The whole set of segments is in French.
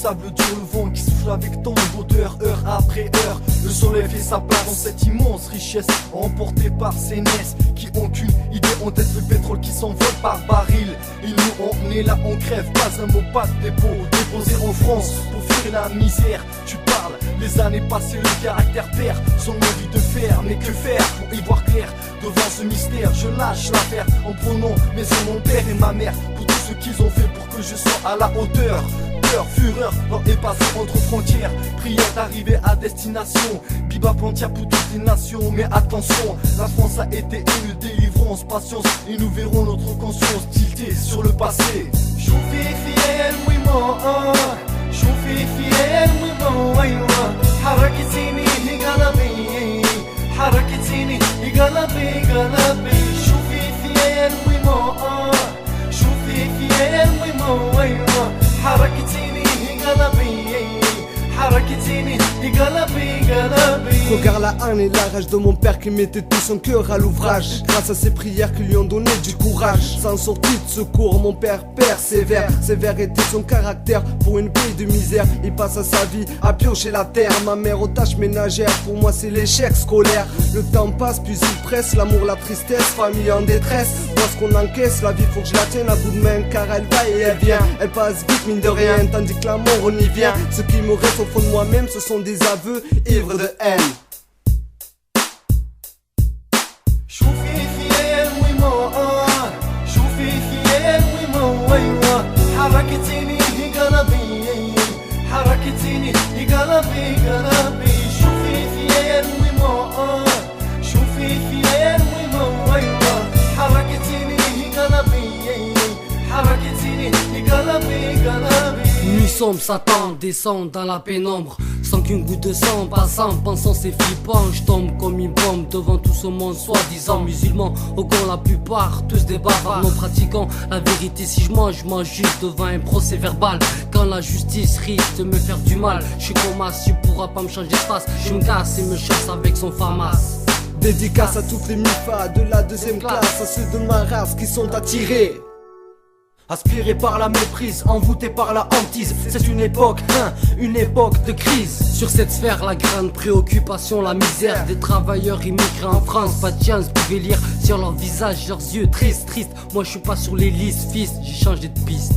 sable dur, le vent qui souffle avec tant d'odeur, heure après heure. Le soleil fait sa part dans cette immense richesse, emportée par ces nesses qui ont qu'une idée en tête, le pétrole qui s'envole par baril. Ils nous on est là, on crève, pas un mot, pas de dépôt. Déposé en France pour fuir la misère. Tu parles, les années passées, le caractère perd son envie de faire. Mais que faire pour y voir clair devant ce mystère? Je lâche l'affaire en prenant mes yeux, mon père et ma mère, pour tout ce qu'ils ont fait pour que je sois à la hauteur. Peur, fureur, l'or est passé entre frontières. Prière d'arriver à destination. Bibap entière pour toutes les nations. Mais attention, la France a été une délivrance. Patience, et nous verrons notre conscience tiltée sur le passé. شوفي في الموضوع شوفي في الموضوع أيوة حركتيني لقلبي حركتيني لقلبي قلبي شوفي في الموضوع شوفي في الموضوع أيوة حركتيني لقلبي حركتيني لقلبي قلبي. Regarde la haine et la rage de mon père qui mettait tout son cœur à l'ouvrage. Grâce à ses prières qui lui ont donné du courage, sans sortie de secours, mon père persévère. Sévère était son caractère pour une vie de misère. Il passe à sa vie à piocher la terre. Ma mère aux tâches ménagères, pour moi c'est l'échec scolaire. Le temps passe puis il presse, l'amour, la tristesse, famille en détresse. Moi ce qu'on encaisse, la vie faut que je la tienne à bout de main, car elle va et elle vient. Elle passe vite mine de rien, tandis que l'amour on y vient. Ce qui me reste au fond de moi-même, ce sont des aveux ivres de haine. شوفي في الموضوع شوفي في الموضوع أيوة حركتيني لقلبي حركتيني لقلبي قلبي شوفي في الموضوع شوفي في الموضوع أيوة حركتيني لقلبي حركتيني لقلبي قلبي. Nuit sombre, Satan descend dans la pénombre, sans qu'une goutte de sang passant, pensant c'est flippant. Je tombe comme une bombe devant tout ce monde soi-disant musulman, au con la plupart, tous des bavards non pratiquants. La vérité si je mange juste devant un procès verbal. Quand la justice risque de me faire du mal, je suis comme as, tu pourras pas me changer de face. Je me casse et me chasse avec son famas. Dédicace à toutes les mifas de la deuxième classe, à ceux de ma race qui sont attirés, aspirés par la méprise, envoûtés par la hantise. C'est une époque de crise. Sur cette sphère, la grande préoccupation, la misère des travailleurs immigrés en France. Pas de chance, pouvez lire sur leur visage, leurs yeux tristes. Moi je suis pas sur les listes, fils, j'ai changé de piste.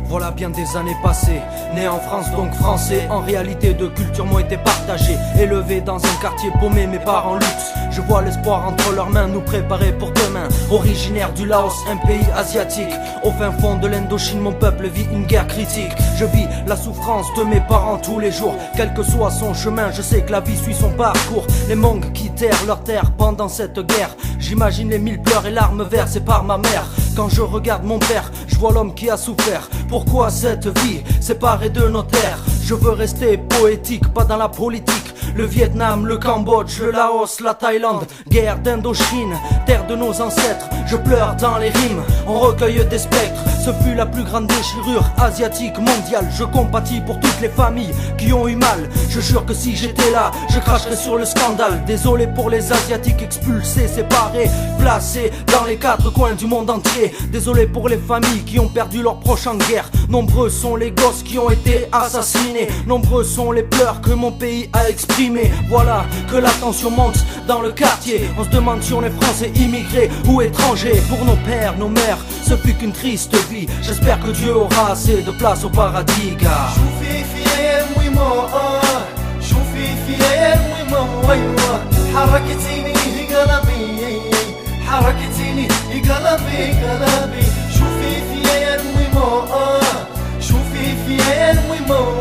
Voilà bien des années passées, né en France donc français. En réalité deux cultures m'ont été partagées. Élevé dans un quartier paumé, mes parents luxe. Je vois l'espoir entre leurs mains, nous préparer pour demain. Originaire du Laos, un pays asiatique. Au fin fond de l'Indochine, mon peuple vit une guerre critique. Je vis la souffrance de mes parents tous les jours. Quel que soit son chemin, je sais que la vie suit son parcours. Les Mongs quittèrent leur terre pendant cette guerre. J'imagine les mille pleurs et larmes versées par ma mère. Quand je regarde mon père, je vois l'homme qui a souffert. Pourquoi cette vie séparée de nos terres? Je veux rester poétique, pas dans la politique. Le Vietnam, le Cambodge, le Laos, la Thaïlande. Guerre d'Indochine, terre de nos ancêtres. Je pleure dans les rimes, on recueille des spectres. Ce fut la plus grande déchirure asiatique mondiale. Je compatis pour toutes les familles qui ont eu mal. Je jure que si j'étais là, je cracherais sur le scandale. Désolé pour les Asiatiques expulsés, séparés, placés dans les quatre coins du monde entier. Désolé pour les familles qui ont perdu leurs proches en guerre. Nombreux sont les gosses qui ont été assassinés. Nombreux sont les pleurs que mon pays a exprimés. Voilà que la tension monte dans le quartier. On se demande si on est français, immigrés ou étrangers. Pour nos pères, nos mères, ce fut qu'une triste vie. J'espère que Dieu aura assez de place au paradis, gars. شوفي في الموضوع شوفي في الموضوع أيوة حركتيني لقلبي حركتيني لقلبي قلبي شوفي في الموضوع شوفي في الموضوع